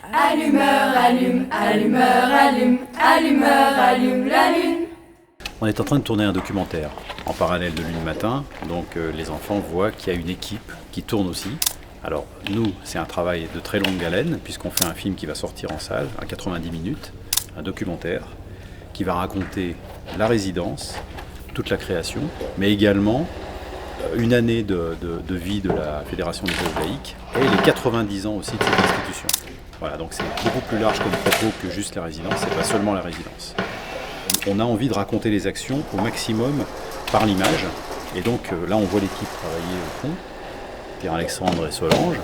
Allumeur, allume, allumeur, allume, allumeur, allume la lune. On est en train de tourner un documentaire en parallèle de Lune Matin, donc les enfants voient qu'il y a une équipe qui tourne aussi. Alors nous, c'est un travail de très longue haleine, puisqu'on fait un film qui va sortir en salle à 90 minutes, un documentaire qui va raconter la résidence, toute la création, mais également une année de vie de la Fédération des Jeux laïques et les 90 ans aussi de cette institution. Voilà, donc c'est beaucoup plus large comme propos que juste la résidence, c'est pas seulement la résidence. On a envie de raconter les actions au maximum par l'image, et donc là on voit l'équipe travailler au fond, Pierre-Alexandre et Solange.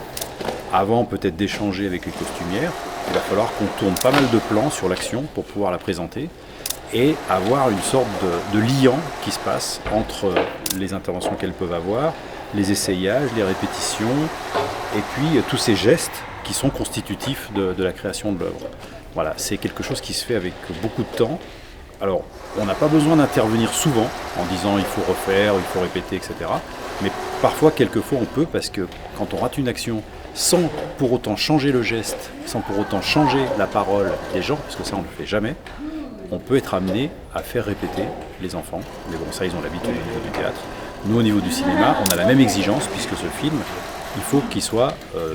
Avant peut-être d'échanger avec les costumières, il va falloir qu'on tourne pas mal de plans sur l'action pour pouvoir la présenter et avoir une sorte de liant qui se passe entre les interventions qu'elles peuvent avoir, les essayages, les répétitions, et puis tous ces gestes qui sont constitutifs de la création de l'œuvre. Voilà, c'est quelque chose qui se fait avec beaucoup de temps. Alors, on n'a pas besoin d'intervenir souvent en disant il faut refaire, il faut répéter, etc. Mais parfois, quelquefois, on peut, parce que quand on rate une action sans pour autant changer le geste, sans pour autant changer la parole des gens, parce que ça on ne le fait jamais, on peut être amené à faire répéter les enfants. Mais bon, ça ils ont l'habitude au niveau du théâtre. Nous, au niveau du cinéma, on a la même exigence, puisque ce film, il faut qu'il soit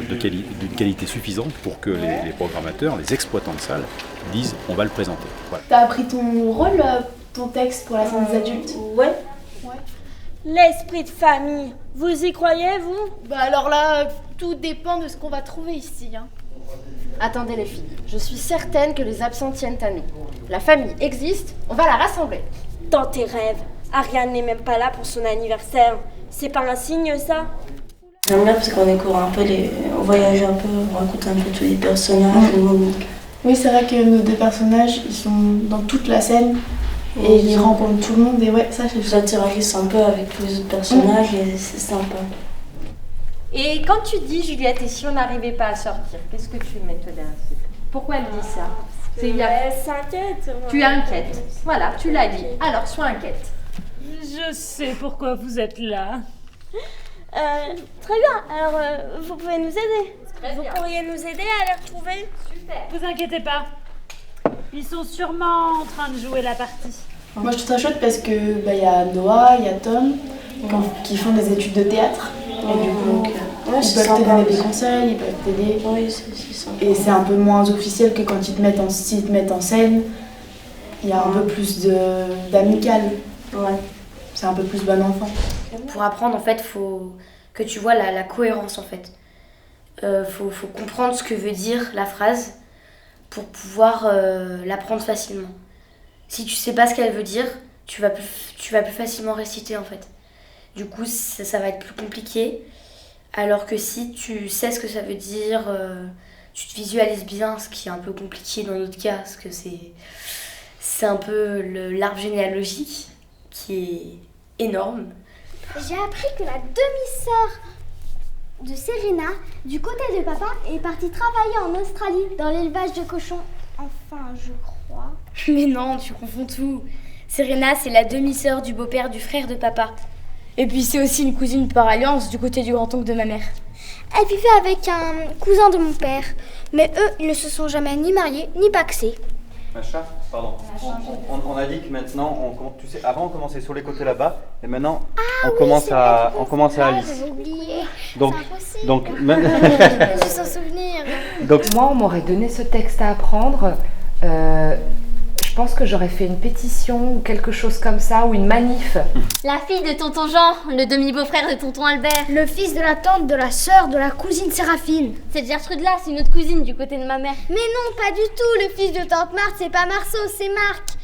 d'une qualité suffisante pour que les programmateurs, les exploitants de salles, disent on va le présenter. Voilà. T'as appris ton rôle, ton texte pour la scène des adultes? Ouais. L'esprit de famille, vous y croyez, vous? Bah alors là, tout dépend de ce qu'on va trouver ici. Hein. Attendez les filles, je suis certaine que les absents tiennent à nous. La famille existe, on va la rassembler. Dans tes rêves, Ariane n'est même pas là pour son anniversaire. C'est pas un signe, ça? J'aime bien parce qu'on découvre un peu, on voyage un peu, on raconte un peu tous les personnages, les Monique. Oui, c'est vrai que nos deux personnages, ils sont dans toute la scène et ils rencontrent tout le monde et ouais, ça c'est Ils interagissent un peu avec tous les autres personnages et c'est sympa. Et quand tu dis Juliette, et si on n'arrivait pas à sortir, qu'est-ce que tu mets toi derrière? Pourquoi elle dit ça? Elle s'inquiète. Tu es inquiète. Voilà, tu l'as dit. Alors, sois inquiète. Je sais pourquoi vous êtes là. Très bien, alors vous pouvez nous aider. Vous pourriez nous aider à les retrouver? Super. Vous inquiétez pas. Ils sont sûrement en train de jouer la partie. Moi je trouve ça chouette parce que y a Noah, il y a Tom qui font des études de théâtre. Et du coup, ils peuvent te donner des conseils, ils peuvent t'aider. Oui, c'est sympa. Et c'est un peu moins officiel que quand ils te mettent en scène. Il y a un peu plus d'amical. Ouais. C'est un peu plus bon enfant. Pour apprendre, en fait, faut que tu vois la cohérence, en fait. Faut comprendre ce que veut dire la phrase pour pouvoir l'apprendre facilement. Si tu sais pas ce qu'elle veut dire, tu vas plus facilement réciter, en fait. Du coup, ça va être plus compliqué. Alors que si tu sais ce que ça veut dire, tu te visualises bien, ce qui est un peu compliqué dans notre cas, parce que c'est un peu l'arbre généalogique qui est énorme. J'ai appris que la demi-sœur de Serena, du côté de papa, est partie travailler en Australie dans l'élevage de cochons. Enfin, je crois. Mais non, tu confonds tout. Serena, c'est la demi-sœur du beau-père du frère de papa. Et puis c'est aussi une cousine par alliance du côté du grand-oncle de ma mère. Elle vivait avec un cousin de mon père, mais eux, ils ne se sont jamais ni mariés ni paxés. Macha, pardon. On a dit que maintenant, tu sais, avant on commençait sur les côtés là-bas, et maintenant on commence à Alice. J'avais oublié. Donc, c'est impossible. donc, Je s'en souvenir. donc, Moi, on m'aurait donné ce texte à apprendre. Je pense que j'aurais fait une pétition ou quelque chose comme ça, ou une manif. La fille de tonton Jean, le demi-beau-frère de tonton Albert. Le fils de la tante, de la sœur, de la cousine Séraphine. Cette Gertrude-là, c'est une autre cousine du côté de ma mère. Mais non, pas du tout. Le fils de tante Marthe, c'est pas Marceau, c'est Marc.